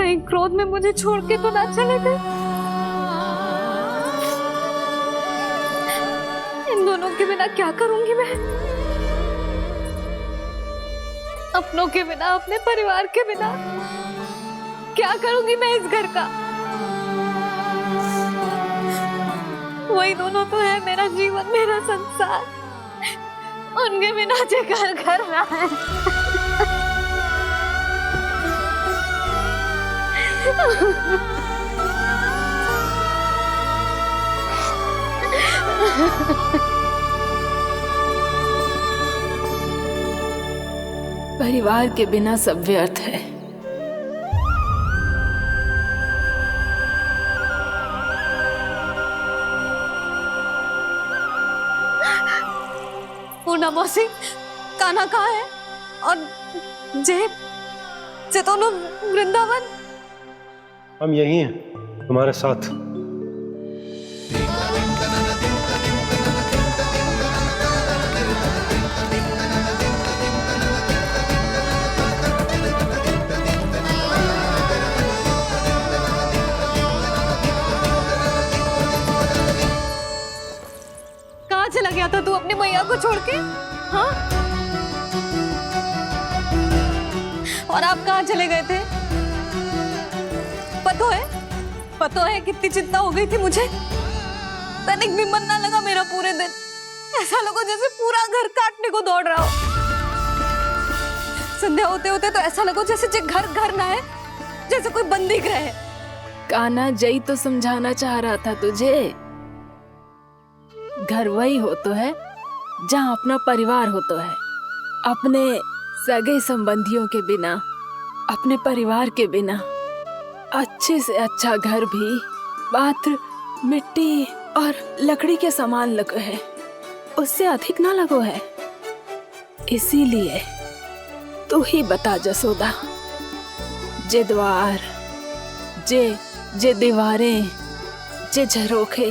कहीं क्रोध में मुझे छोड़ के तो ना चले गए। इन दोनों के बिना क्या करूंगी मैं? अपनों के बिना, अपने परिवार के बिना क्या करूंगी मैं इस घर का? वही दोनों तो है मेरा जीवन, मेरा संसार। उनके बिना जे घर घर रहा है। परिवार के बिना सब व्यर्थ है। पूर्णा मौसी, कान्हा कहाँ है? और जे दोनों वृंदावन? हम यही हैं, तुम्हारे साथ। कहाँ चला गया था तू अपनी मैया को छोड़ के? हाँ? और आप कहाँ चले गए थे? पता है कितनी चिंता हो गई थी मुझे। तनिक भी मन ना लगा मेरा पूरे दिन। ऐसा लगा जैसे पूरा घर काटने को दौड़ रहा हो। संध्या होते होते तो ऐसा लगा जैसे घर घर ना है, जैसे कोई बंदी गृह है। कान्हा जई तो समझाना चाह रहा था तुझे। घर वही हो तो है जहाँ अपना परिवार हो तो है। अपने सगे संबंधियों के बिना, अपने परिवार के बिना अच्छे से अच्छा घर भी पात्र मिट्टी और लकड़ी के समान लगो है, उससे अधिक ना लगो है। इसीलिए तू ही बता जसोदा, जे द्वार, जे दीवारें, जे झरोखे,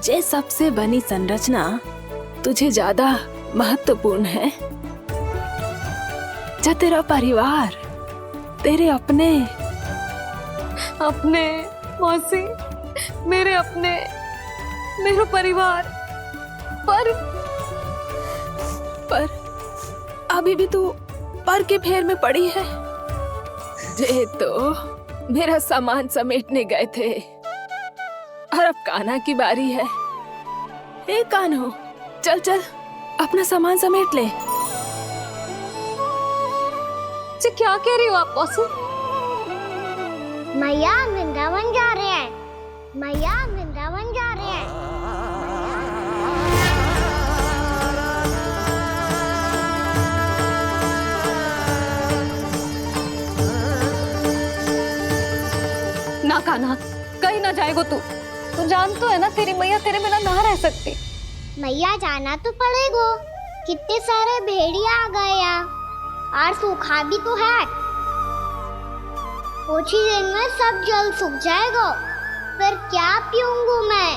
जे सबसे बनी संरचना तुझे ज्यादा महत्वपूर्ण है? जो तेरा परिवार, तेरे अपने मौसी, मेरा परिवार। पर अभी भी तू पर के फेर में पड़ी है। जे तो मेरा सामान समेटने गए थे और अब कान्हा की बारी है। ए कान्हो, चल चल अपना सामान समेट ले। जी क्या कह रही हो आप मौसी? मैया वृंदावन जा रहे हैं। मैया वृंदावन जा रहे हैं। ना कान्हा, कहीं ना जाएगो तू जान तो है ना तेरी मैया तेरे बिना ना रह सकती। मैया जाना तो पड़ेगा। कितने सारे भेड़िया आ गए यहाँ, और सूखा भी तो है। कुछ ही दिन में सब जल सूख जाएगा, फिर क्या पीऊंगी मैं?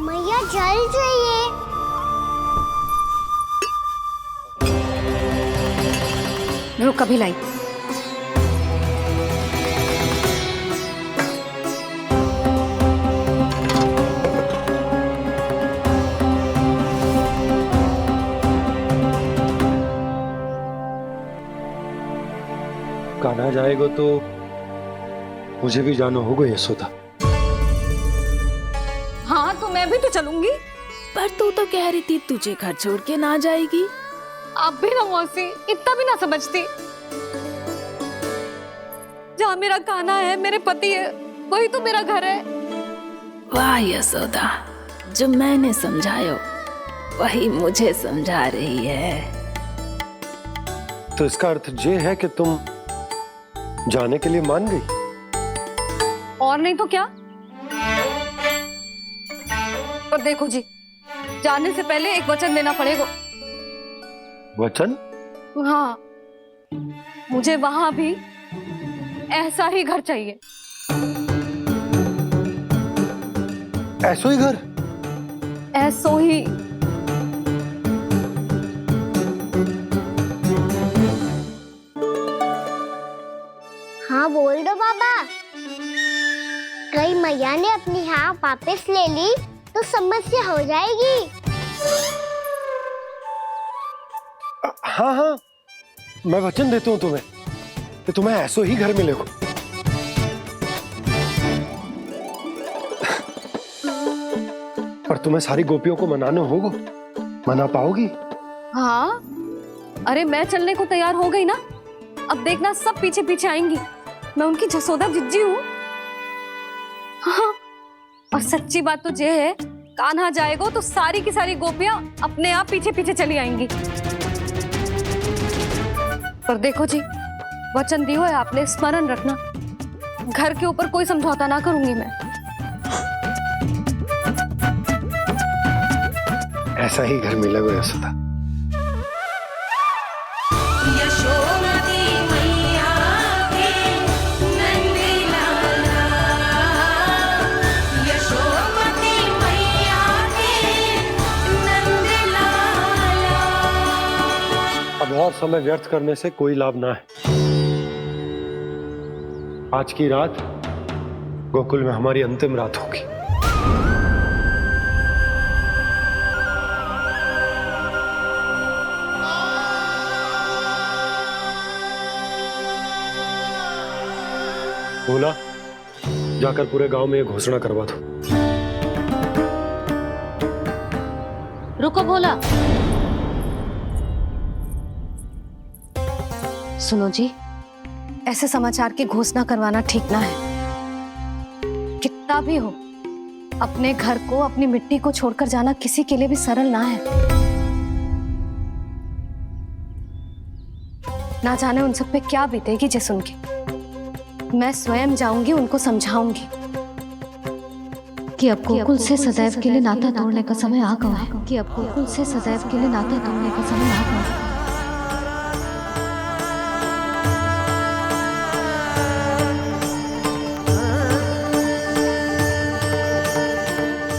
मैया जल चाहिए। रुक अभी लाई। कान्हा जाएगा तो मुझे भी जाना होगा यशोदा। हाँ तो मैं भी तो चलूंगी। पर तू तो कह रही थी तुझे घर छोड़ के ना जाएगी। आप भी ना मौसी, इतना भी ना समझती। जहाँ मेरा कान्हा है, मेरे पति है, वही तो मेरा घर है। वाह यशोदा, जो मैंने समझायो वही मुझे समझा रही है। तो इसका अर्थ ये है कि तुम जाने के लिए मान गई? और नहीं तो क्या। पर देखो जी, जाने से पहले एक वचन देना पड़ेगा। वचन? हाँ, मुझे वहां भी ऐसा ही घर चाहिए। ऐसो ही घर? ऐसो ही। हाँ बोल दो बाबा। कहीं मैया ने अपनी हाँ वापस ले ली तो समस्या हो जाएगी। हाँ हाँ, मैं वचन देता हूँ तुम्हें कि तुम्हें ऐसो ही घर मिलेगा। पर तुम्हें सारी गोपियों को मनाना होगा, मना पाओगी? हाँ, अरे मैं चलने को तैयार हो गई ना। अब देखना सब पीछे पीछे आएंगी। मैं उनकी जसोदा जिज्जी हूँ। हाँ, और सच्ची बात तो ये है, कान्हा जाएगा तो सारी की सारी गोपियां अपने आप पीछे पीछे चली आएंगी। पर देखो जी, वचन दियो है आपने, स्मरण रखना, घर के ऊपर कोई समझौता ना करूंगी मैं। ऐसा ही घर मिलेगा यशोदा। अब और समय व्यर्थ करने से कोई लाभ ना है। आज की रात गोकुल में हमारी अंतिम रात होगी। बोला, जाकर पूरे गांव में ये घोषणा करवा दो। रुको भोला। सुनो जी, ऐसे समाचार की घोषणा करवाना ठीक ना है। कितना भी हो, अपने घर को, अपनी मिट्टी को छोड़कर जाना किसी के लिए भी सरल ना है। ना जाने उन सब पे क्या बीतेगी जे सुन के। मैं स्वयं जाऊंगी, उनको समझाऊंगी कि अब गोकुल से सदैव के लिए नाता तोड़ने का समय आ गया है। कि अब गोकुल से सदैव के लिए नाता तोड़ने का समय आ गया है।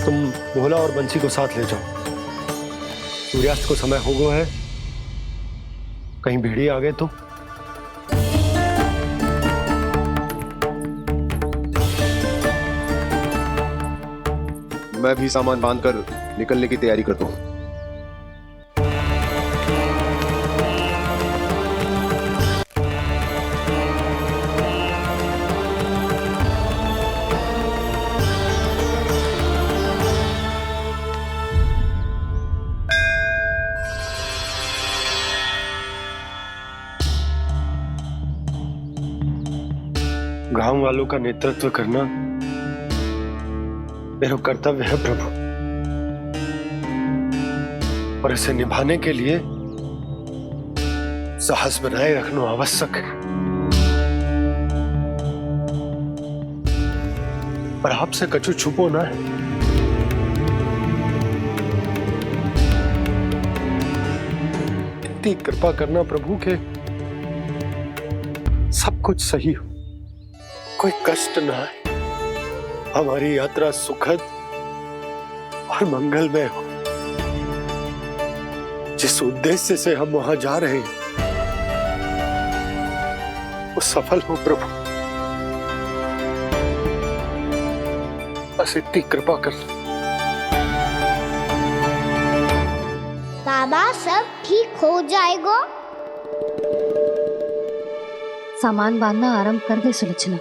तुम भोला और बंसी को साथ ले जाओ। सूर्यास्त को समय हो गया है, कहीं भेड़िए आ गए तो। मैं भी सामान बांधकर निकलने की तैयारी करता हूँ। गांव वालों का नेतृत्व करना मेरा कर्तव्य है प्रभु, और इसे निभाने के लिए साहस बनाए रखना आवश्यक है। पर आपसे कछु छुपो ना है। इतनी कृपा करना प्रभु के सब कुछ सही हो, कोई कष्ट ना है, हमारी यात्रा सुखद और मंगलमय हो। जिस उद्देश्य से हम वहां जा रहे हैं वो सफल हो प्रभु, बस इतनी कृपा कर। बाबा सब ठीक हो जाएगा। सामान बांधना आरंभ कर दे सुलोचना।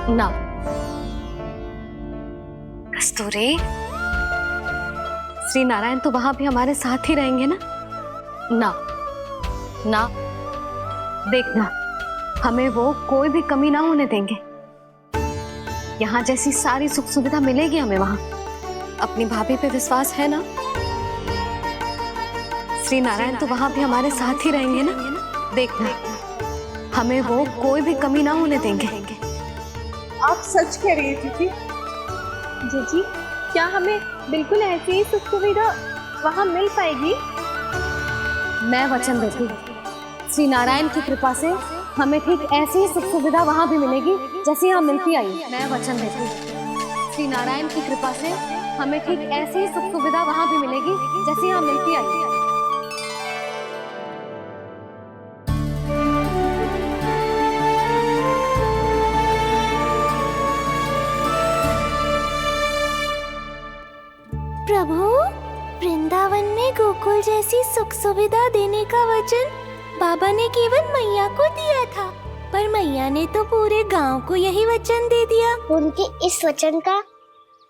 ना कस्तूरी, श्री नारायण तो वहां भी हमारे साथ ही रहेंगे ना? ना ना, देखना हमें वो कोई भी कमी ना होने देंगे। यहाँ जैसी सारी सुख सुविधा मिलेगी हमें वहां। अपनी भाभी पे विश्वास है ना? श्री नारायण तो वहां भी हमारे साथ ही रहेंगे ना? देखना हमें वो कोई भी कमी ना होने देंगे। आप सच कह रही है जीजी। जीजी, क्या हमें बिल्कुल ऐसी ही सुख सुविधा वहाँ मिल पाएगी? मैं वचन देती हूँ, श्री नारायण की कृपा से हमें ठीक ऐसी ही सुख सुविधा वहाँ भी मिलेगी जैसी यहाँ मिलती आई। मैं वचन देती हूँ, श्री नारायण की कृपा से हमें ठीक ऐसी ही सुख सुविधा वहाँ भी मिलेगी जैसी यहाँ मिलती आई है। प्रभु, वृंदावन में गोकुल जैसी सुख सुविधा देने का वचन बाबा ने केवल मैया को दिया था, पर मैया ने तो पूरे गांव को यही वचन दे दिया। उनके इस वचन का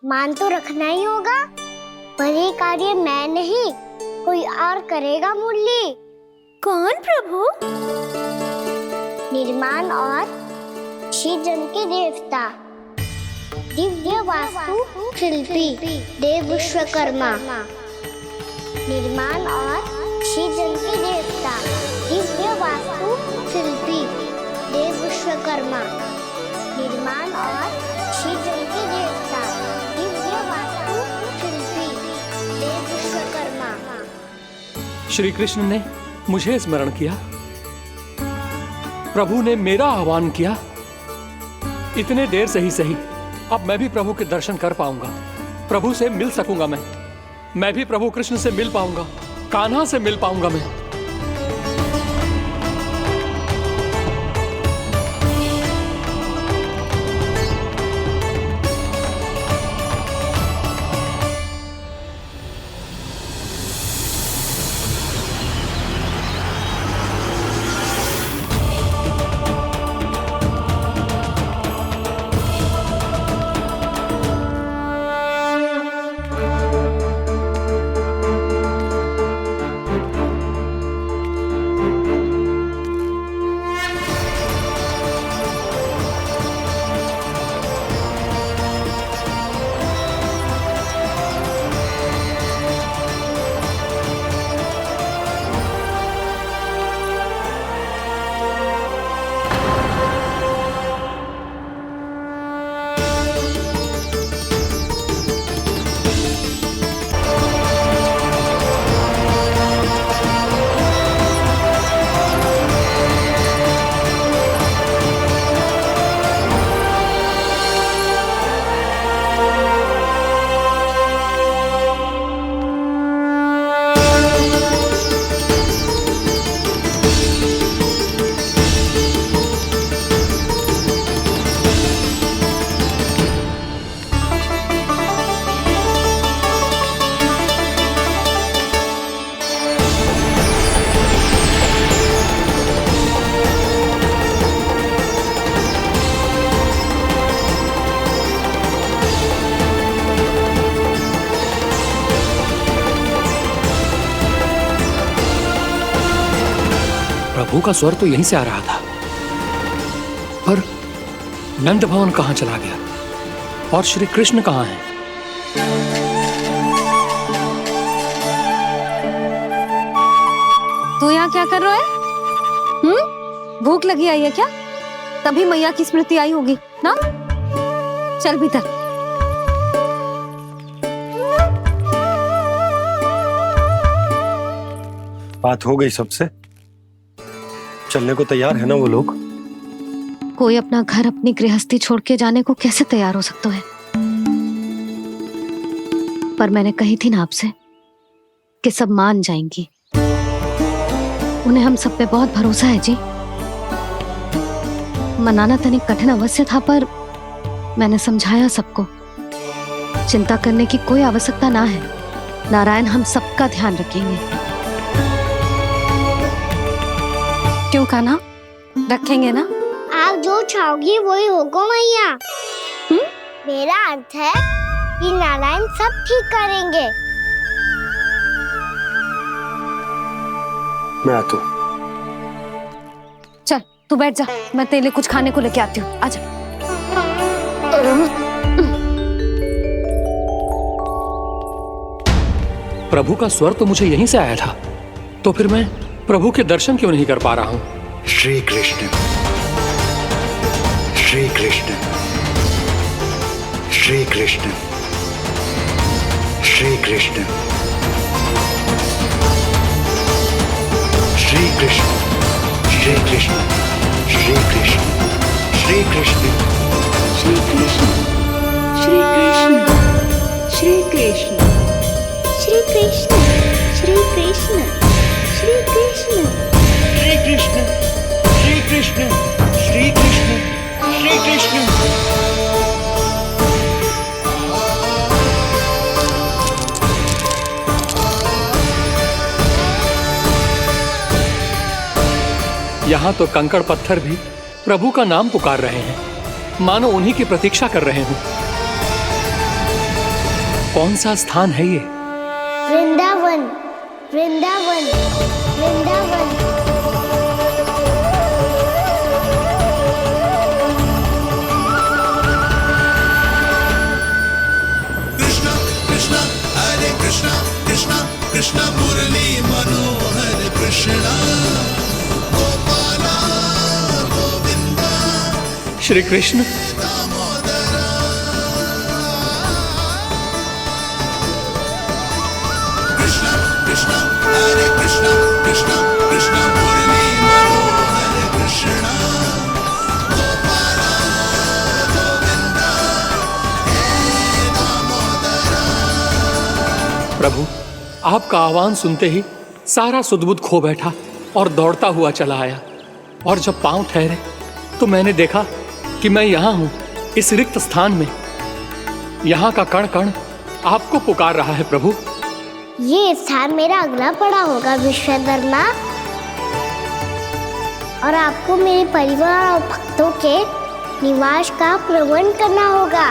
मान तो रखना ही होगा, पर ये कार्य मैं नहीं कोई और करेगा। मुरली कौन प्रभु? निर्माण और सृजन के देवता, दिव्य वास्तु शिल्पी देव विश्वकर्मा। निर्माण और सृजन के देवता, दिव्य वास्तु शिल्पी देव विश्वकर्मा। निर्माण और सृजन के देवता, दिव्य वास्तु शिल्पी देव विश्वकर्मा। श्री कृष्ण ने मुझे स्मरण किया, प्रभु ने मेरा आह्वान किया। इतने देर से ही सही, अब मैं भी प्रभु के दर्शन कर पाऊंगा, प्रभु से मिल सकूंगा। मैं भी प्रभु कृष्ण से मिल पाऊंगा, कान्हा से मिल पाऊंगा मैं। प्रभु का स्वर तो यहीं से आ रहा था, पर नंद भवन कहां चला गया और श्री कृष्ण कहां हैं? तू यहाँ क्या कर रहा है? भूख लगी आई है क्या? तभी मैया की स्मृति आई होगी ना? चल भीतर। बात हो गई सबसे? चलने को तैयार है ना वो लोग? कोई अपना घर अपनी गृहस्थी छोड़ के जाने को कैसे तैयार हो सकता है? पर मैंने कही थी ना आपसे कि सब मान जाएंगी। उन्हें हम सब पे बहुत भरोसा है जी। मनाना तनिक कठिन अवश्य था, पर मैंने समझाया सबको। चिंता करने की कोई आवश्यकता ना है, नारायण हम सबका ध्यान रखेंगे। क्यों कान्हा, रखेंगे ना? आप जो चाहोगी वही होगा मैया। मेरा अर्थ है कि नारायण सब ठीक करेंगे। मैं आता हूँ। चल तू बैठ जा, मैं तेरे लिए कुछ खाने को लेके आती हूँ। आजा। प्रभु का स्वर तो मुझे यहीं से आया था, तो फिर मैं प्रभु के दर्शन क्यों नहीं कर पा रहा हूँ? श्री कृष्ण, श्री कृष्ण, श्री कृष्ण, श्री कृष्ण, श्री कृष्ण, श्री कृष्ण, श्री कृष्ण, श्री कृष्ण, श्री कृष्ण, श्री कृष्ण श्री कृष्ण श्री कृष्ण श्री कृष्ण श्री कृष्ण श्री कृष्ण श्री कृष्ण श्री कृष्ण श्री कृष्ण यहाँ तो कंकड़ पत्थर भी प्रभु का नाम पुकार रहे हैं, मानो उन्हीं की प्रतीक्षा कर रहे हों। कौन सा स्थान है ये? वृंदावन वृंदावन वृंदावन। कृष्णा कृष्णा हरे कृष्णा कृष्णा कृष्णा मुरली मनोहर कृष्णा गोपाला गोविंदा श्री कृष्ण। दामोदरा। कृष्णा कृष्णा हरे कृष्णा कृष्णा कृष्णा मुरली मनोहर कृष्णा गोपाला गोविंदा हे दामोदरा। प्रभु, आपका आह्वान सुनते ही सारा सुध-बुध खो बैठा और दौड़ता हुआ चला आया। और जब पांव ठहरे तो मैंने देखा कि मैं यहाँ हूँ, इस रिक्त स्थान में। यहाँ का कण कण आपको पुकार रहा है प्रभु। ये स्थान मेरा अगला पड़ा होगा विश्वकर्मा, और आपको मेरे परिवार और भक्तों के निवास का प्रबंध करना होगा।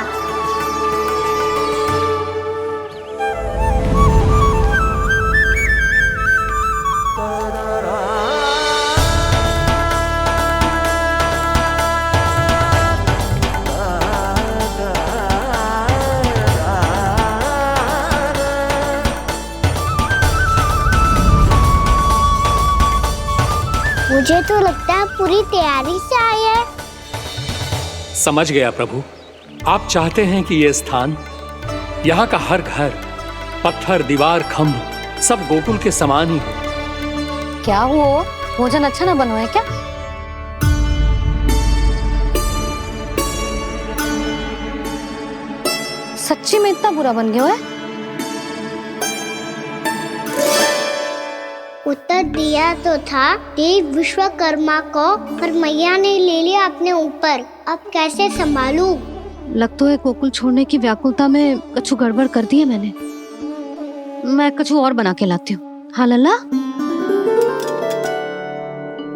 मुझे तो लगता है पूरी तैयारी से आए हैं। समझ गया प्रभु, आप चाहते हैं कि ये स्थान, यहाँ का हर घर, पत्थर, दीवार, खम्भ सब गोकुल के समान ही हो। क्या हुआ? भोजन अच्छा ना बनो है क्या? सच्ची में इतना बुरा बन गया है? उत्तर दिया तो था देव विश्वकर्मा को, पर मैया ने ले लिया अपने ऊपर। अब कैसे संभालूं? लगता है गोकुल छोड़ने की व्याकुलता में कछु गड़बड़ कर दी है मैंने। मैं कछु और बना के लाती हूँ। हाँ लल्ला?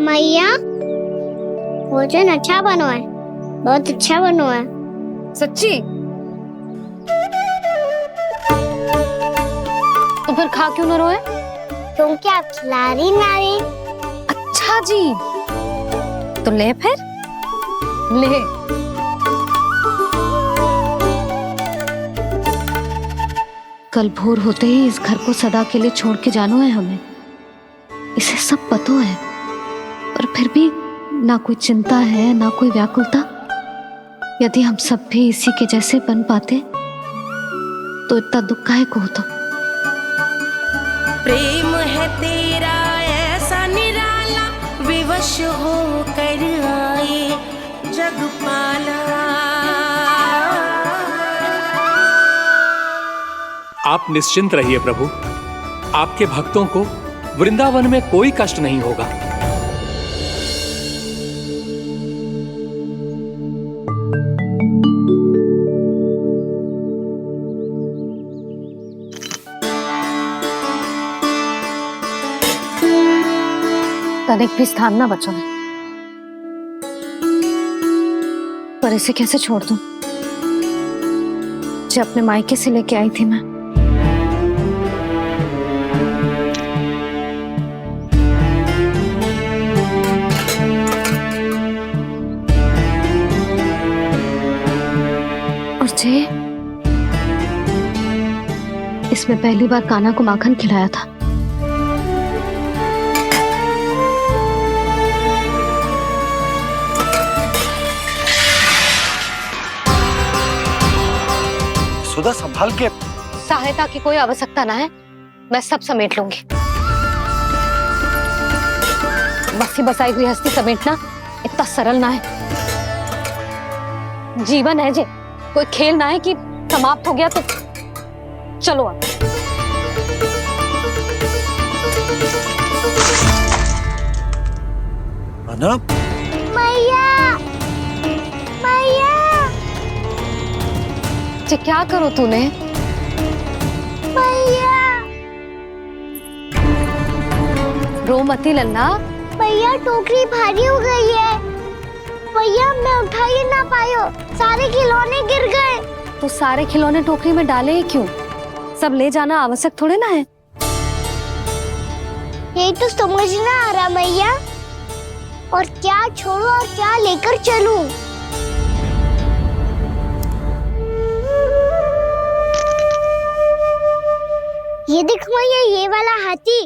मैया, भोजन अच्छा बनो है, बहुत अच्छा बनो है। सच्ची? तो फिर खा क्यों न रोए? तुम क्या खिला रही नारी? अच्छा जी, तो ले फिर ले। कल भोर होते ही इस घर को सदा के लिए छोड़ के जाना है हमें। इसे सब पता है, पर फिर भी ना कोई चिंता है ना कोई व्याकुलता। यदि हम सब भी इसी के जैसे बन पाते तो इतना दुख काहे को होता। प्रेम है तेरा ऐसा निराला, विवश हो कर आए जगपाला। आप निश्चिंत रहिए प्रभु, आपके भक्तों को वृंदावन में कोई कष्ट नहीं होगा। तनिक भी स्थान ना बचो है, पर इसे कैसे छोड़ दूं? जो अपने मायके से लेके आई थी मैं। और जे इसमें पहली बार कान्हा को माखन खिलाया था। सुधा संभाल के। सहायता की कोई आवश्यकता ना है, मैं सब समेट लूंगी। बसी बसाई हुई हस्ती समेटना इतना सरल ना है। जीवन है जे, कोई खेल ना है कि समाप्त हो गया तो चलो अब। अना, मैया मैया ये क्या करो तूने? मैया रो मती लल्ला। भैया टोकरी भारी हो गई है। भैया मैं उठा ही ना पायो, सारे खिलौने गिर गए। तो सारे खिलौने टोकरी में डाले ही क्यों? सब ले जाना आवश्यक थोड़े ना है। यही तो समझ ना आ रहा मैया, और क्या छोड़ू और क्या लेकर चलूं? ये देख मैया, ये वाला हाथी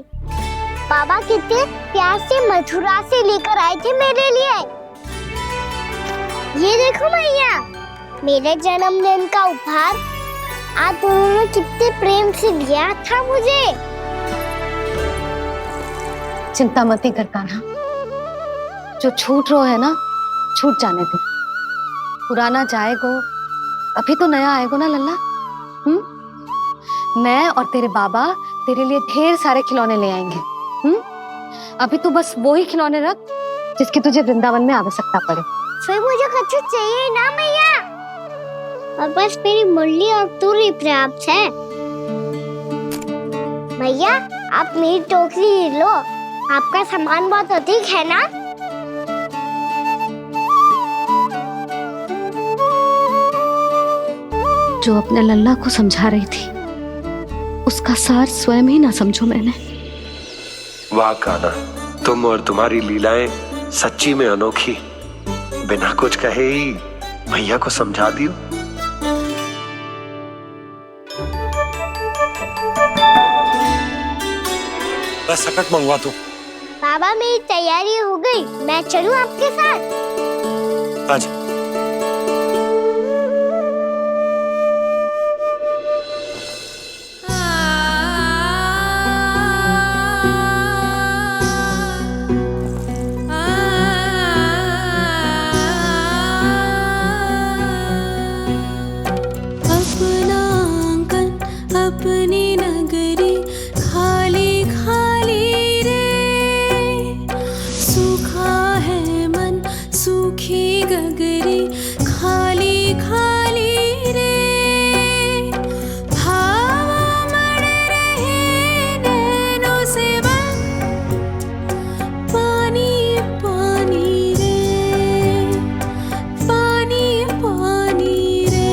बाबा कितने प्यार से मथुरा से लेकर आए थे मेरे लिए। ये देखो मैया, मेरे जन्मदिन का उपहार आप दोनों ने कितने प्रेम से दिया था मुझे। चिंता मत कर कान्हा, जो छूट रो है ना छूट जाने दे। पुराना जाएगो, अभी तो नया आएगो ना लल्ला। मैं और तेरे बाबा तेरे लिए ढेर सारे खिलौने ले आएंगे। अभी तू बस वो ही खिलौने रख जिसकी तुझे वृंदावन में आवश्यकता पड़े। फिर मुझे कच्चू चाहिए ना मैया, और बस मेरी मुरली और तुरी पर्याप्त है। भैया आप मेरी टोकरी लो, आपका सामान बहुत अधिक है ना। जो अपने लल्ला को समझा रही थी उसका सार स्वयं ही ना समझो मैंने। वाह कान्हा, तुम और तुम्हारी लीलाएं सच्ची में अनोखी। बिना कुछ कहे ही भैया को समझा दियो। बस सकट मंगवा दो। बाबा मेरी तैयारी हो गई, मैं चलूं आपके साथ? आजा। अपनी नगरी खाली खाली रे, सूखा है मन सूखी गगरी खाली खाली रे, हवा मर रहे नैनों से बन पानी पानी रे, पानी पानी रे।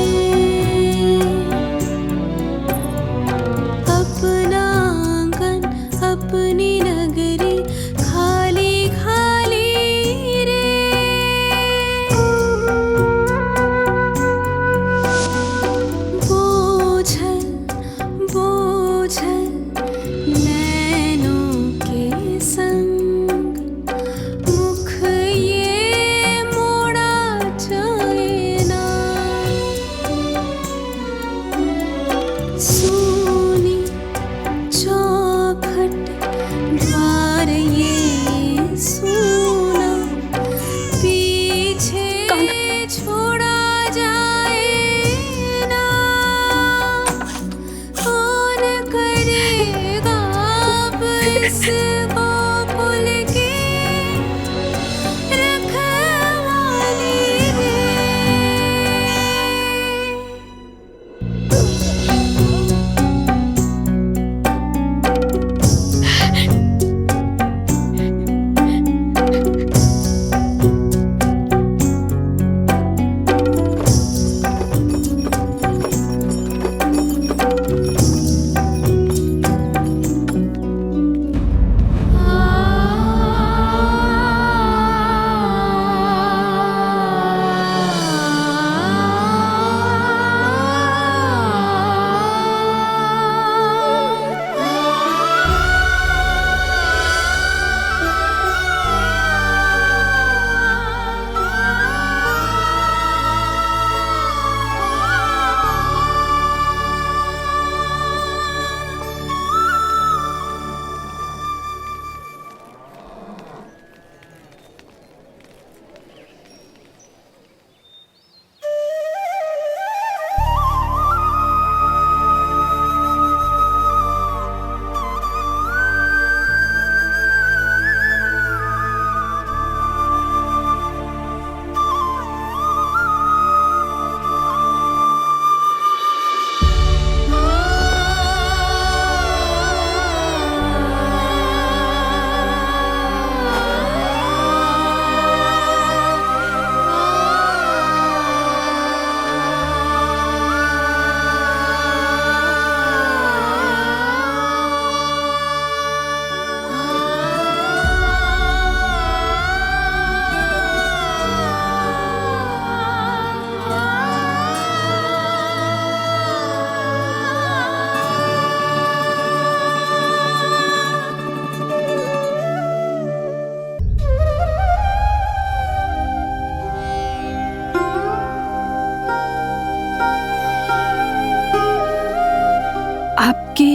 आपके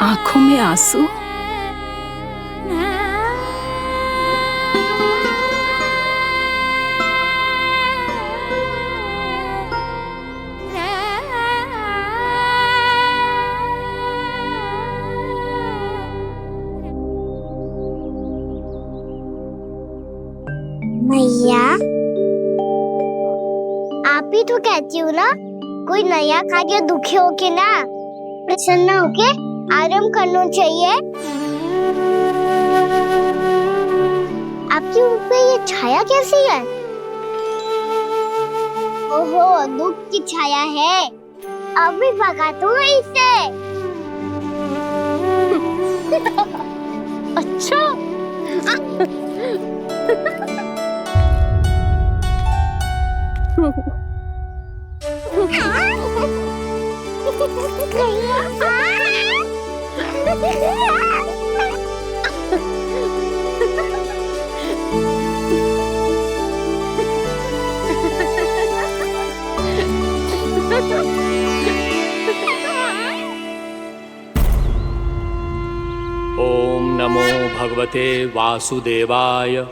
आंखों में आंसू? मैया, आप ही तो कहती हो ना, कोई नया कार्य दुखी होके ना प्रसन्न होके आराम करना चाहिए। आपके मुंह पे ये छाया कैसी है? ओहो, दुख की छाया है। अभी भगा दूं इसे। अच्छा। ओम नमो भगवते वासुदेवाय।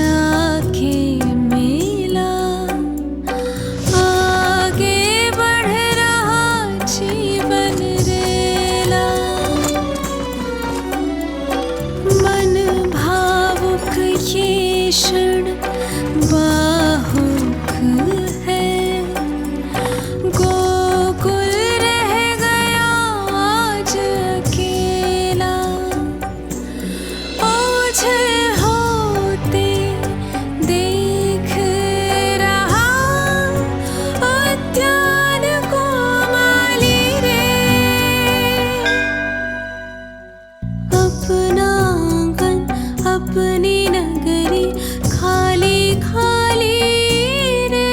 आके मिला, आगे बढ़ रहा जीवन रेला। मन भावुक ये क्षण बाहुक है, गोकुल रह गया आज अकेला। ओझल होते देख रहा उद्यान को माली रे। अपना आंगन अपनी नगरी खाली खाली रे।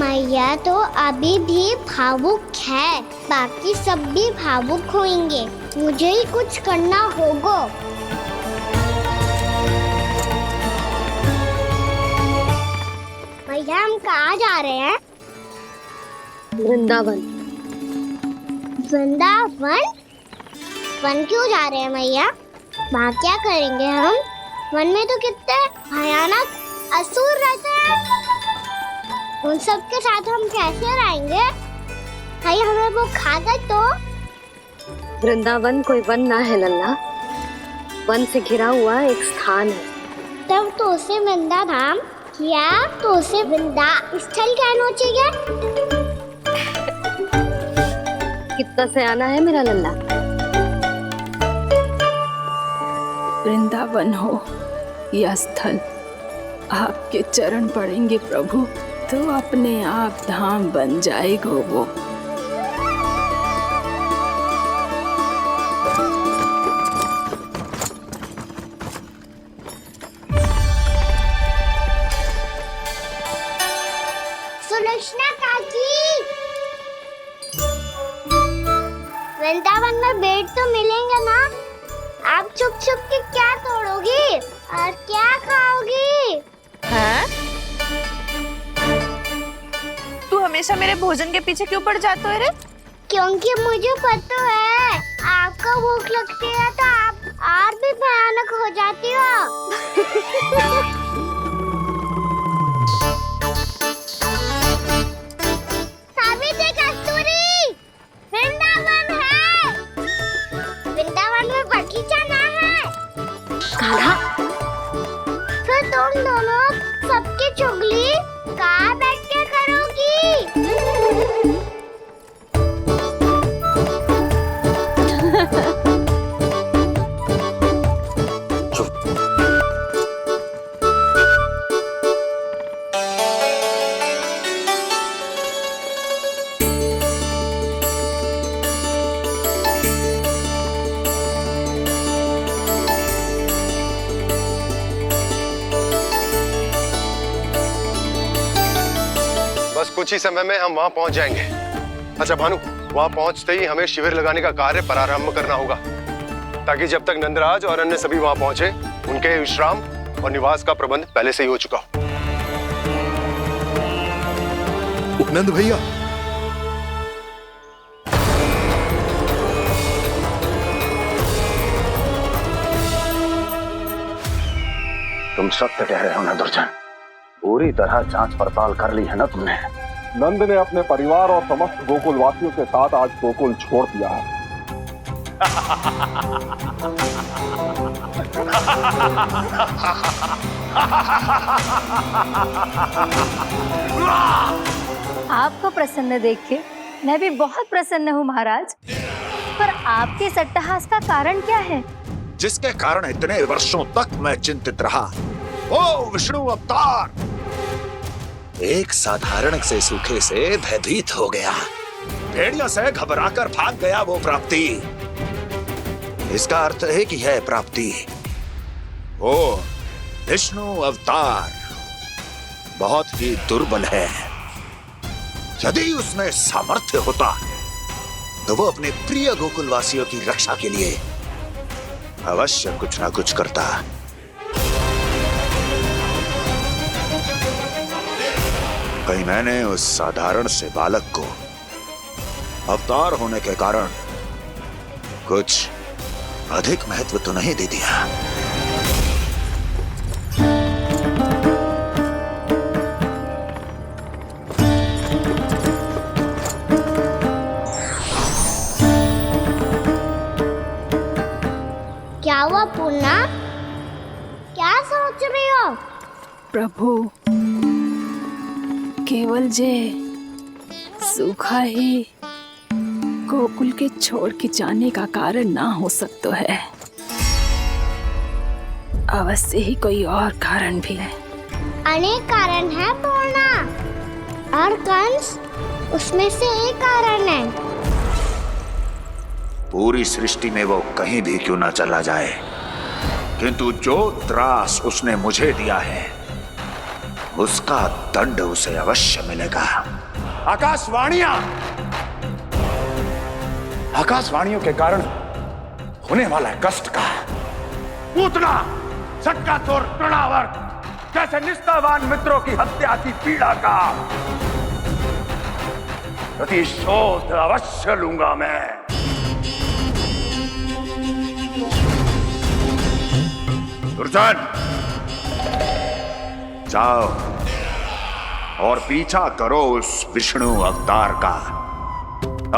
मैया तो अभी भी भावुक है, बाकी सब भी भावुक होंगे। मुझे ही कुछ करना होगा। भैया हम कहाँ जा रहे हैं? वृंदावन। वृंदावन? वन क्यों जा रहे हैं मैया? वहाँ क्या करेंगे हम? वन में तो कितने भयानक असुर रहते हैं। उन सब के साथ हम कैसे रहेंगे? कहीं हमें वो खा गए तो? वृंदावन कोई वन ना है लल्ला, वन से घिरा हुआ एक स्थान है। तब तो उसे वृंदा धाम या तो उसे वृंदा स्थल कहना चाहिए। कितना सयाना है मेरा लल्ला। वृंदावन हो या स्थल, आपके चरण पड़ेंगे प्रभु तो अपने आप धाम बन जाएगा वो। सुलक्षणा काकी, वृंदावन में बेट तो मिलेंगे ना? आप छुप छुप के क्या तोड़ोगी और क्या खाओगी? हाँ? तू हमेशा मेरे भोजन के पीछे क्यों पड़ जाते हो रे? क्योंकि मुझे पता है आपको भूख लगती है तो आप और भी भयानक हो जाती हो। सावित्री कस्तूरी, वृंदावन है। वृंदावन में बगीचा ना है। कान्हा, फिर तुम दोनों सबकी चुगली कहाँ बैठ के करोगी? बस कुछ ही समय में हम वहां पहुंच जाएंगे। अच्छा भानु, वहां पहुंचते ही हमें शिविर लगाने का कार्य प्रारंभ करना होगा, ताकि जब तक नंदराज और अन्य सभी वहां पहुंचे उनके विश्राम और निवास का प्रबंध पहले से ही हो चुका हो। नंद भैया, तुम सत्य कह रहे हो ना दुर्जन, पूरी तरह जांच पड़ताल कर ली है ना तुमने? नंद ने अपने परिवार और समस्त गोकुल वासियों के साथ आज गोकुल छोड़ दिया है। आपको प्रसन्न देख के मैं भी बहुत प्रसन्न हूँ महाराज। पर आपके इस अट्टहास का कारण क्या है? जिसके कारण इतने वर्षों तक मैं चिंतित रहा, वो विष्णु अवतार एक साधारण से सूखे से भयभीत हो गया, भेड़ियों से घबराकर भाग गया। वो प्राप्ति, इसका अर्थ है कि यह प्राप्ति, वो विष्णु अवतार बहुत ही दुर्बल है। यदि उसमें सामर्थ्य होता तो वो अपने प्रिय गोकुलवासियों की रक्षा के लिए अवश्य कुछ ना कुछ करता। कहीं मैंने उस साधारण से बालक को अवतार होने के कारण कुछ अधिक महत्व तो नहीं दे दिया। क्या हुआ पूर्णा? क्या सोच रही हो? प्रभु, केवल जे सूखा ही गोकुल के छोड़ के जाने का कारण ना हो सकता है, अवश्य ही कोई और कारण भी है। अनेक कारण है पूर्णा, और कंस उसमें से एक कारण है। पूरी सृष्टि में वो कहीं भी क्यों ना चला जाए, किंतु जो त्रास उसने मुझे दिया है उसका दंड उसे अवश्य मिलेगा। आकाशवाणियों के कारण होने वाला कष्ट का, पूतना, सटकासुर, तृणावर्त जैसे निष्ठावान मित्रों की हत्या की पीड़ा का प्रतिशोध अवश्य लूंगा मैं। दुर्जन, जाओ और पीछा करो उस विष्णु अवतार का।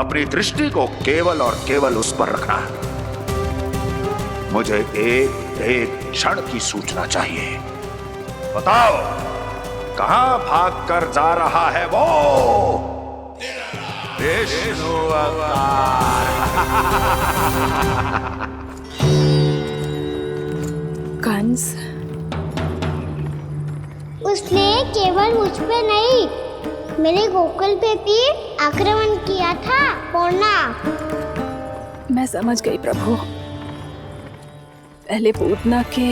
अपनी दृष्टि को केवल और केवल उस पर रखना। मुझे एक क्षण की सूचना चाहिए। बताओ, कहां भागकर जा रहा है वो विष्णु अवतार? कंस, उसने केवल मुझ पे नहीं, मेरे गोकुल पे भी आक्रमण किया था पूर्णा। मैं समझ गई प्रभु। पहले पूतना के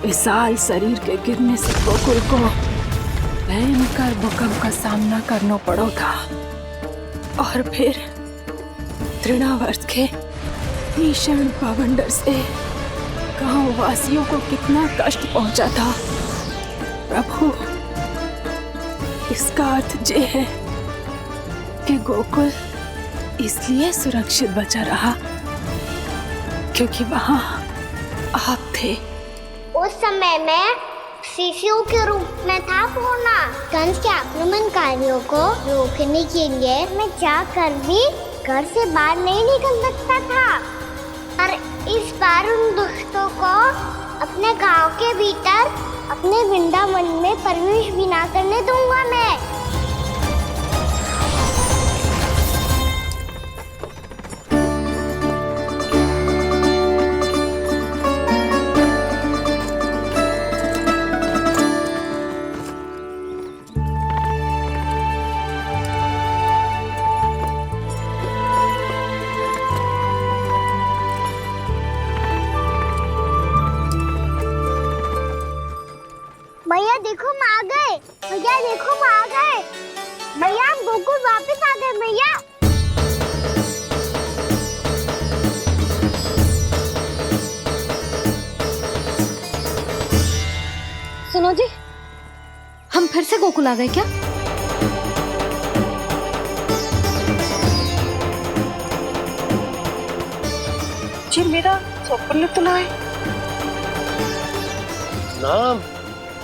विशाल शरीर के गिरने से गोकुल को भयंकर भूकंप का सामना करना पड़ा था, और फिर तृणावर्त के भीषण पावंडर से गांव वासियों को कितना कष्ट पहुंचा था। प्रभु, इसका अर्थ ये है कि गोकुल इसलिए सुरक्षित बचा रहा क्योंकि वहां आप थे। उस समय मैं शिशु के रूप में था पूर्णा। कंस के आक्रमणकारियों को रोकने के लिए मैं जाकर भी घर से बाहर नहीं निकल सकता था, और इस बार उन दुष्टों को अपने गांव के भीतर अपने वृंदावन में प्रवेश भी ना करने दूंगा मैं। भैया देखो हम आ गए, भैया देखो हम आ गए, भैया हम गोकुल वापस आ गए भैया। सुनो जी, हम फिर से गोकुल आ गए क्या? जी मेरा स्वप्न तो ना है। ना,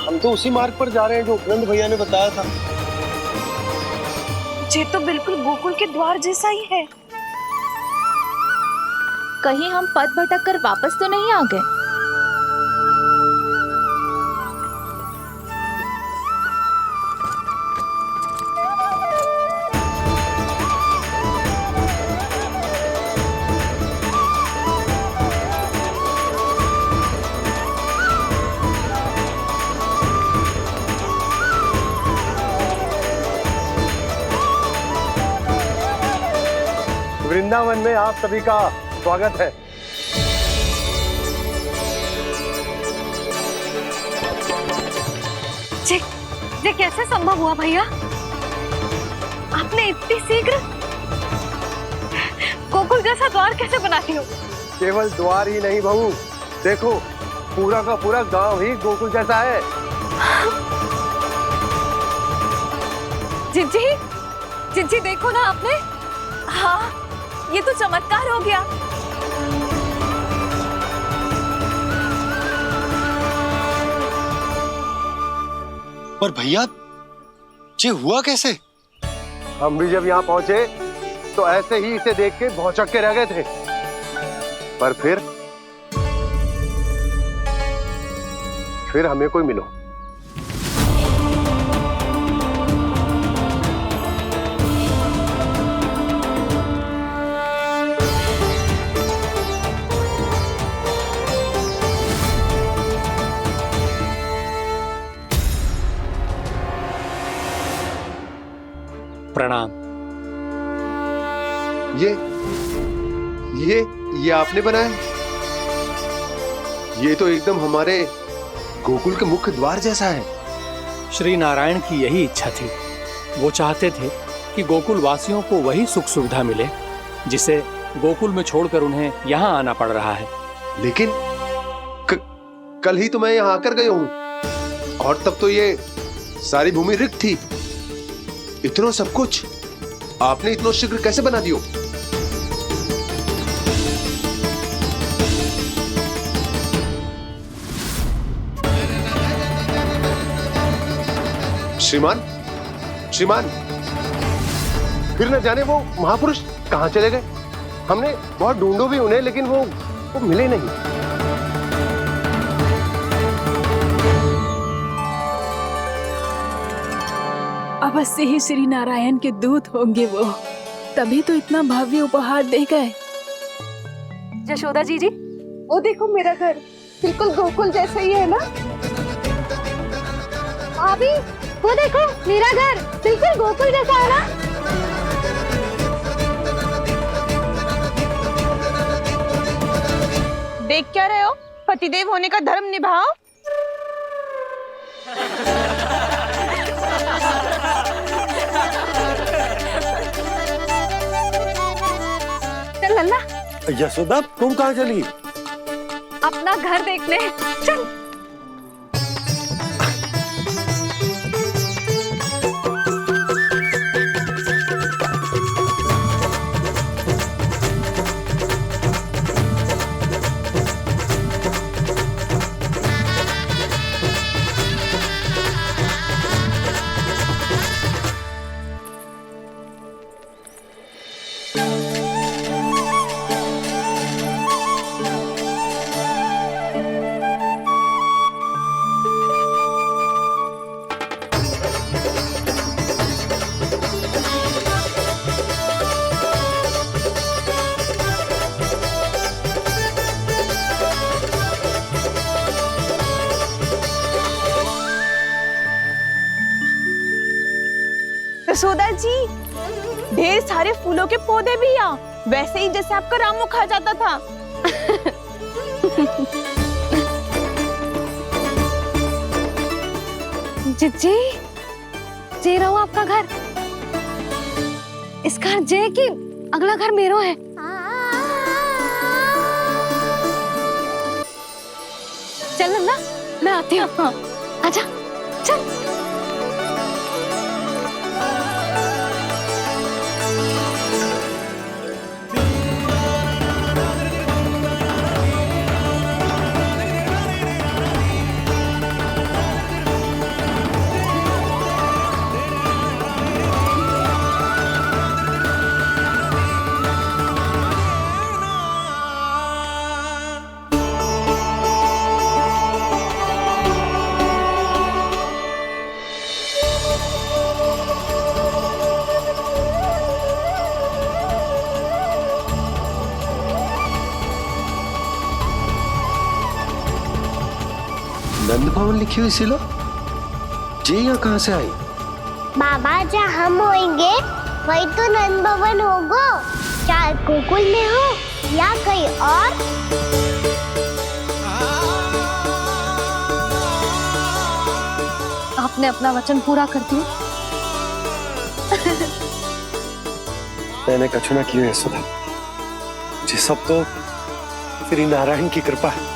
हम तो उसी मार्ग पर जा रहे हैं जो उपनंद भैया ने बताया था। ये तो बिल्कुल गोकुल के द्वार जैसा ही है। कहीं हम पथ भटक कर वापस तो नहीं आ गए? वृंदावन में आप सभी का स्वागत है। ये कैसे संभव हुआ भैया? आपने इतनी शीघ्र गोकुल जैसा द्वार कैसे बना दिया? केवल द्वार ही नहीं बहू, देखो पूरा का पूरा गांव ही गोकुल जैसा है। जिज्जी, जिज्जी देखो ना आपने। हाँ, ये तो चमत्कार हो गया। पर भैया ये हुआ कैसे? हम भी जब यहाँ पहुंचे तो ऐसे ही इसे देख के भौचक के रह गए थे, पर फिर हमें कोई मिलो। प्रणाम। ये आपने बनाया? ये तो एकदम हमारे गोकुल के मुख्य द्वार जैसा है। श्री नारायण की यही इच्छा थी। वो चाहते थे कि गोकुल वासियों को वही सुख सुविधा मिले जिसे गोकुल में छोड़कर उन्हें यहाँ आना पड़ रहा है। लेकिन कल ही तो मैं यहाँ आकर गया हूँ और तब तो ये सारी भूमि रिक्त थी। इतना सब कुछ आपने इतना शीघ्र कैसे बना दियो? श्रीमान, फिर न जाने वो महापुरुष कहां चले गए। हमने बहुत ढूंढो भी उन्हें, लेकिन वो मिले नहीं। अवश्य ही श्री नारायण के दूत होंगे वो, तभी तो इतना भव्य उपहार दे गए। यशोदा जी, वो देखो मेरा घर बिल्कुल गोकुल जैसा ही है ना? भाभी, वो देखो मेरा घर बिल्कुल गोकुल जैसा है ना? देख क्या रहे हो? पतिदेव होने का धर्म निभाओ। चल लल्ला। यशोदा, तुम कहाँ चली? अपना घर देखने। चल। यशोदा जी, ढेर सारे फूलों के पौधे भी यहाँ, वैसे ही जैसे आपका रामू खा जाता था। जिज्जी, जे रहो आपका घर। इसका जे कि अगला घर मेरो है। चल लल्ला, मैं आती हूँ। आजा, चल। नंद भवन लिखी हुई सिलो जी यहाँ कहाँ से आई? बाबा जहाँ हम होंगे वही तो नंद भवन होगा, चाहे गोकुल में हो या कहीं और। आपने अपना वचन पूरा कर दिया। मैंने कछु ना किया यशोदा, ये सब तो श्री नारायण की कृपा है।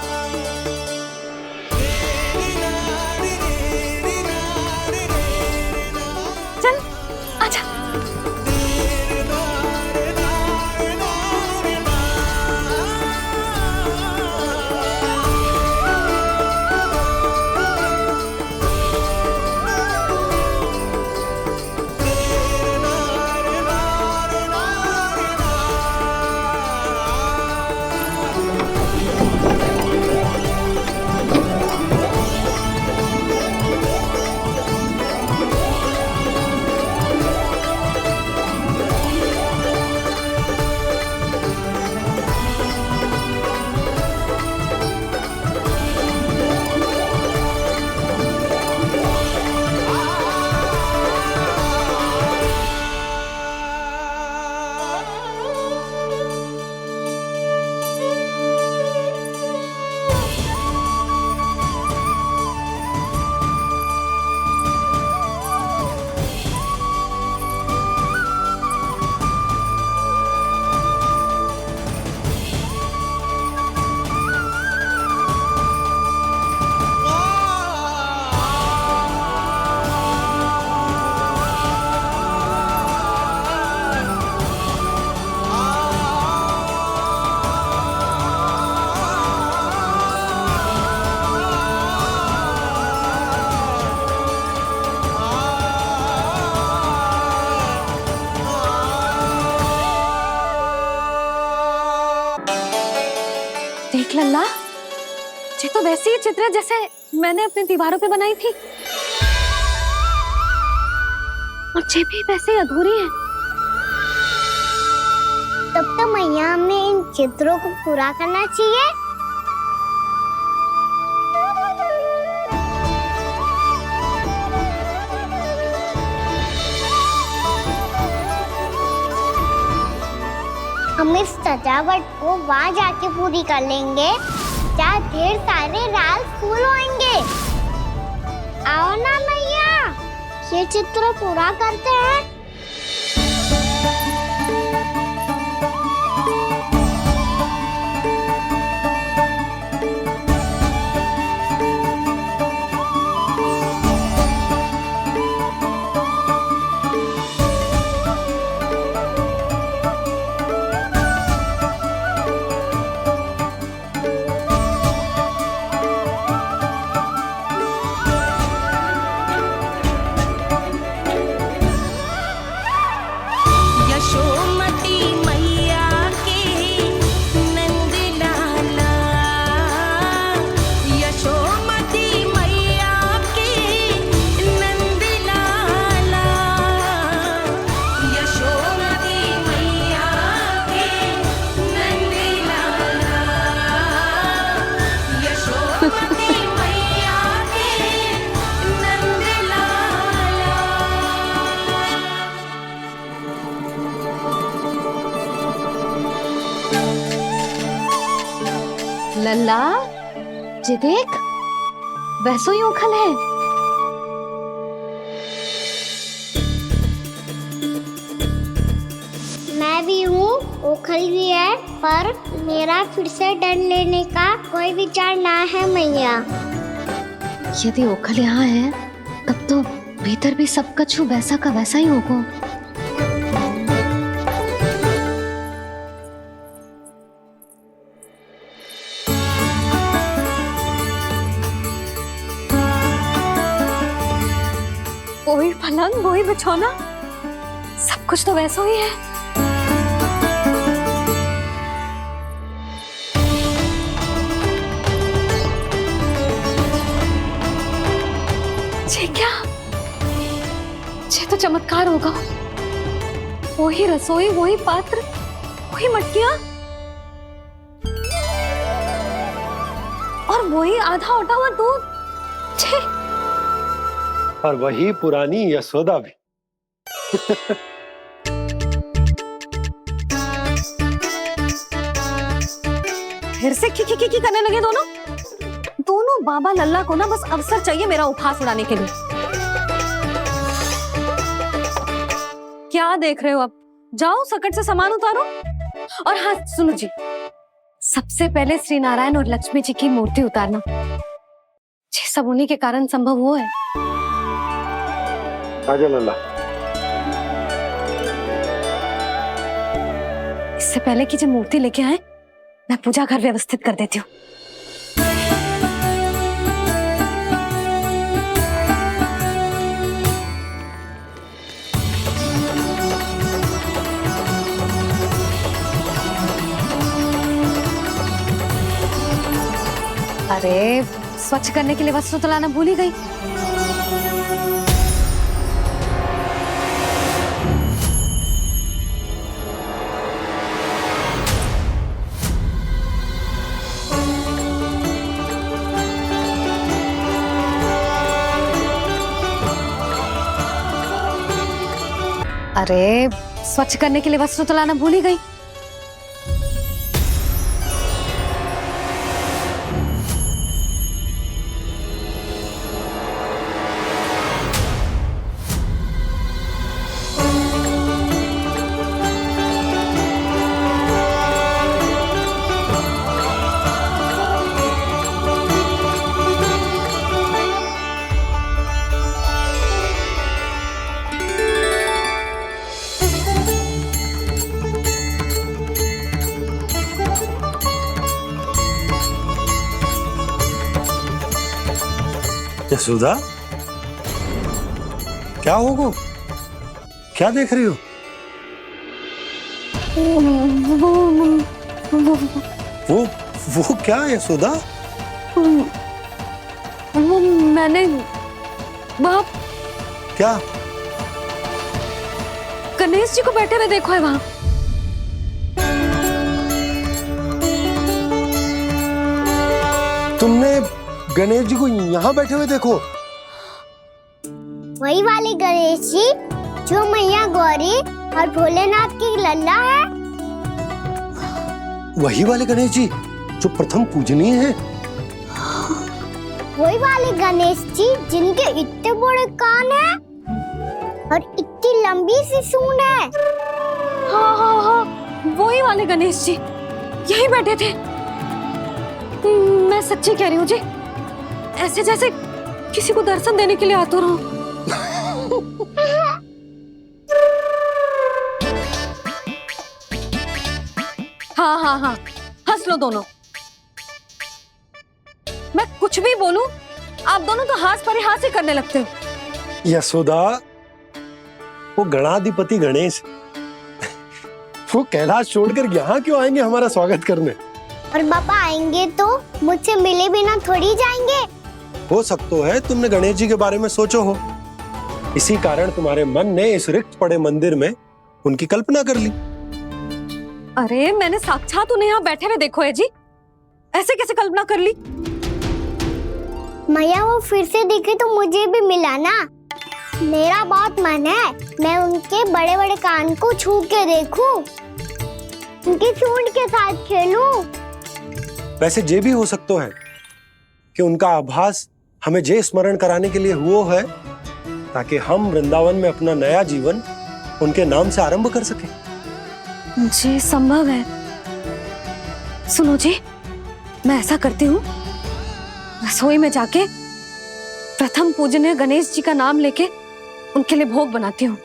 चल आजा। देख लल्ला, ये तो वैसी ही चित्र है जैसे मैंने अपनी दीवारों पे बनाई थी, और ये भी वैसे ही अधूरी है। तब तो मैया हमें इन चित्रों को पूरा करना चाहिए। हम इस सजावट को वहाँ जाके पूरी कर लेंगे जहाँ ढेर सारे लाल फूल होंगे। आओ ना मैया, ये चित्र पूरा करते हैं। लल्ला, ये देख, वैसो ही उखल है। मैं भी हूँ, उखल भी है, पर मेरा फिर से डर लेने का कोई विचार ना है मैया। यदि ओखल यहाँ है, तब तो भीतर भी सब कछु वैसा का वैसा ही होगा। वही पलंग, वही बिछौना, सब कुछ तो वैसा ही है। ये क्या? ये तो चमत्कार होगा। वही रसोई, वही पात्र, वही मटकियां, और वही आधा उटा हुआ दूध। छे। और वही पुरानी यशोदा भी। फिर से की करने लगे दोनों। दोनों बाबा लल्ला को ना बस अवसर चाहिए मेरा उपहास उड़ाने के लिए। क्या देख रहे हो? अब जाओ सकट से सामान उतारो। और हाँ सुनो जी, सबसे पहले श्री नारायण और लक्ष्मी जी की मूर्ति उतारना। ये सब उन्हीं के कारण संभव हुआ है। आजा लल्ला। इससे पहले कि जो मूर्ति लेके आए, मैं पूजा घर व्यवस्थित कर देती हूँ। अरे स्वच्छ करने के लिए वस्त्र तो लाना भूल ही गई। अरे स्वच्छ करने के लिए वस्त्र तो लाना भूल ही गई। यशोदा, क्या होगा? क्या देख रही हो? वो क्या यशोदा? वो मैंने वहाँ क्या? गणेश जी को बैठे हुए देखो है वहाँ। तुमने गणेश जी को यहाँ बैठे हुए देखो? वही वाले गणेश जी जो मैया गौरी और भोलेनाथ की लल्ला है। वही वाले गणेश जी जो प्रथम पूजनीय हैं। वही वाले गणेश जी जिनके इतने बड़े कान हैं और इतनी लंबी सी सूंड है। हाँ हाँ हाँ, वही वाले गणेश जी यही बैठे थे। मैं सच्ची कह रही हूँ जी, ऐसे जैसे किसी को दर्शन देने के लिए आतुर हूँ। हाँ हाँ हाँ, हंस लो दोनों। मैं कुछ भी बोलूं, आप दोनों तो हास परिहास ही करने लगते हो। यशोदा, वो गणाधिपति गणेश वो कैलाश छोड़कर यहाँ क्यों आएंगे हमारा स्वागत करने? और पापा आएंगे तो मुझसे मिले बिना थोड़ी जाएंगे। हो सकता है तुमने गणेश जी के बारे में सोचो हो, इसी कारण तुम्हारे मन ने इस रिक्त पड़े मंदिर में उनकी कल्पना कर ली। अरे मैंने साक्षात उन्हें यहाँ बैठे हुए देखो है जी, ऐसे कैसे कल्पना कर ली? मैया वो फिर से दिखे तो मुझे भी मिला ना। मेरा बहुत मन है मैं उनके बड़े बड़े कान को छू के देखूं, उनकी सूंड के साथ खेलूं। वैसे ये भी हो सकता है कि उनका आभास हमें जे स्मरण कराने के लिए हुआ है ताकि हम वृंदावन में अपना नया जीवन उनके नाम से आरंभ कर सके। जी संभव है। सुनो जी, मैं ऐसा करती हूँ, रसोई में जाके प्रथम पूजनीय गणेश जी का नाम लेके उनके लिए भोग बनाती हूँ।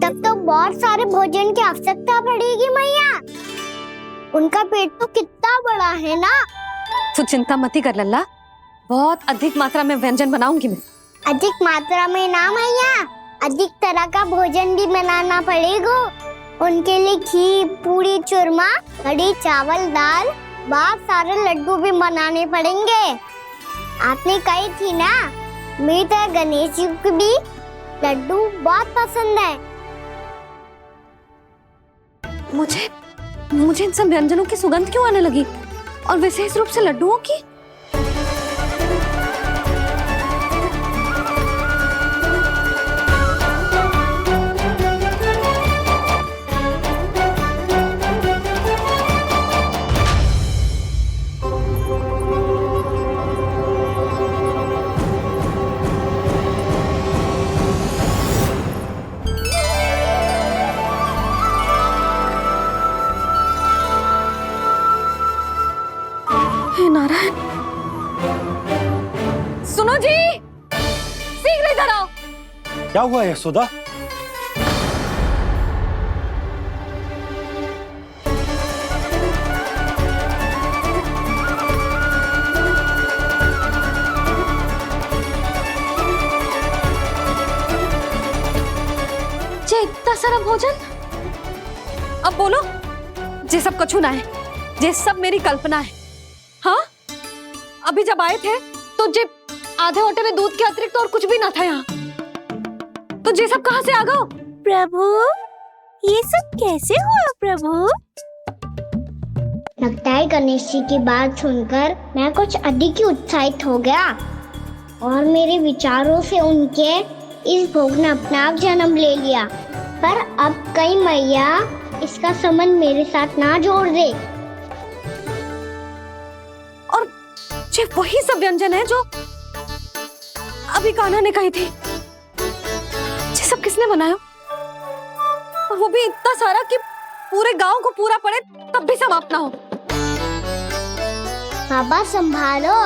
तब तो बहुत सारे भोजन की आवश्यकता पड़ेगी मैया। उनका पेट तो कितना बड़ा है ना। तू चिंता मत ही कर लल्ला, बहुत अधिक मात्रा में व्यंजन बनाऊंगी मैं। अधिक मात्रा में ना मैया, अधिक तरह का भोजन भी बनाना पड़ेगा। उनके लिए खीर, पूरी, चूरमा, कढ़ी, चावल, दाल, बहुत सारे लड्डू भी बनाने पड़ेंगे। आपने कही थी ना, मेरी तरह गणेश जी को भी लड्डू बहुत पसंद है। मुझे इन सब व्यंजनों की सुगंध क्यों आने लगी, और विशेष रूप से लड्डुओं की? नारायण, सुनो जी, शीघ्र इधर आओ। क्या हुआ यशोदा? जे इतना सारा भोजन, अब बोलो, जे सब कछु ना है, जे सब मेरी कल्पना है। हाँ, अभी जब आए थे तो जे आधे ओटे में दूध के अतिरिक्त और कुछ भी ना था यहाँ, तो जे सब कहाँ से आ गए? प्रभु, ये सब कैसे हुआ प्रभु? लगता है गणेश जी की बात सुनकर मैं कुछ अधिक ही उत्साहित हो गया और मेरे विचारों से उनके इस भोग ने अपना आप जन्म ले लिया। पर अब कहीं मैया इसका संबंध मेरे साथ ना जोड़ दे। और ये वही सब व्यंजन है जो अभी कान्हा ने कही थी। ये सब किसने बनाया? और वो भी इतना सारा कि पूरे गांव को पूरा पड़े तब भी समाप्त ना हो। बाबा संभालो।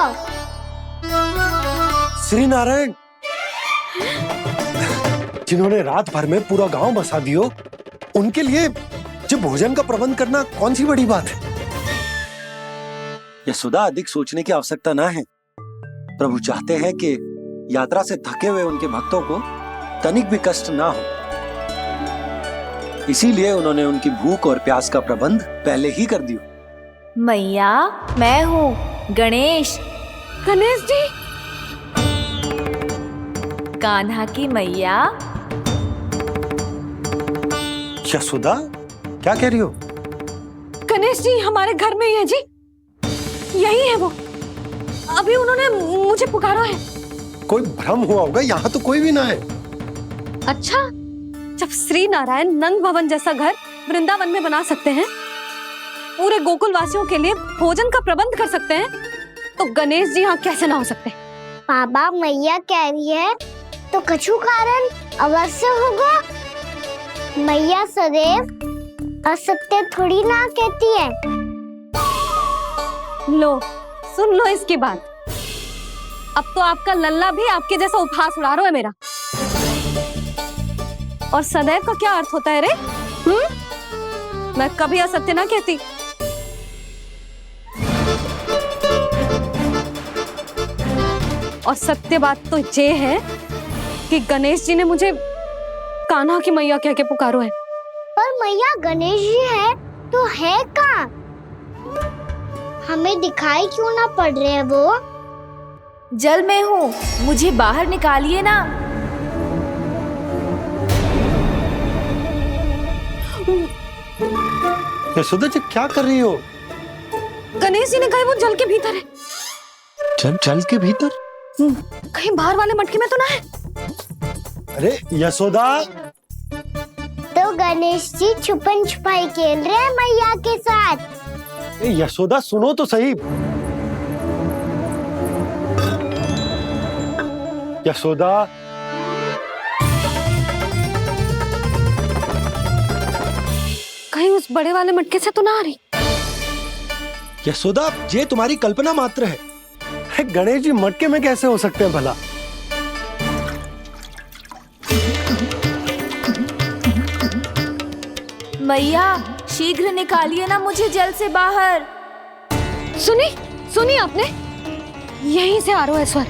श्री नारायण, जिन्होंने रात भर में पूरा गांव बसा दियो, उनके लिए जो भोजन का प्रबंध करना कौन सी बड़ी बात है? यशोदा, अधिक सोचने की आवश्यकता ना है। प्रभु चाहते हैं कि यात्रा से थके हुए उनके भक्तों को तनिक भी कष्ट ना हो, इसीलिए उन्होंने उनकी भूख और प्यास का प्रबंध पहले ही कर दिया। मैया, मैं हूँ गणेश। गणेश जी? कान्हा की मैया। यशोदा, क्या कह रही हो? गणेश जी हमारे घर में ही है जी, यही है वो। अभी उन्होंने मुझे पुकारा है। कोई भ्रम हुआ होगा, यहाँ तो कोई भी ना है। अच्छा, जब श्री नारायण नंद भवन जैसा घर वृंदावन में बना सकते हैं, पूरे गोकुल वासियों के लिए भोजन का प्रबंध कर सकते हैं, तो गणेश जी यहाँ कैसे ना हो सकते? बाबा, मैया कह रही है तो कछु कारण अवश्य होगा। मैया सदैव असत्य थोड़ी ना कहती है। लो, सुन लो इसकी बात। अब तो आपका लल्ला भी आपके जैसा उपहास उड़ा रहा है मेरा। और सदैव का क्या अर्थ होता है रे? मैं कभी असत्य ना कहती। और सत्य बात तो ये है कि गणेश जी ने मुझे कान्हा की मैया कह के पुकारो है। पर मैया गणेश जी है तो है कहाँ? हमें दिखाई क्यों ना पड़ रहे हैं वो? जल में हूँ, मुझे बाहर निकालिए ना। यशोदा जी, क्या कर रही हो? गणेश जी ने कहा वो जल के भीतर है। जल के भीतर? कहीं बाहर वाले मटके में तो ना है? अरे यशोदा! तो गणेश जी छुपन छुपाई खेल रहे हैं मैया के साथ। यशोदा, सुनो तो सही। यशोदा, कहीं उस बड़े वाले मटके से तो ना आ रही? यशोदा, ये तुम्हारी कल्पना मात्र है। गणेश जी मटके में कैसे हो सकते हैं भला? मैया, शीघ्र निकालिए ना मुझे जल से बाहर। सुनी आपने? यहीं से आ रहा है स्वर।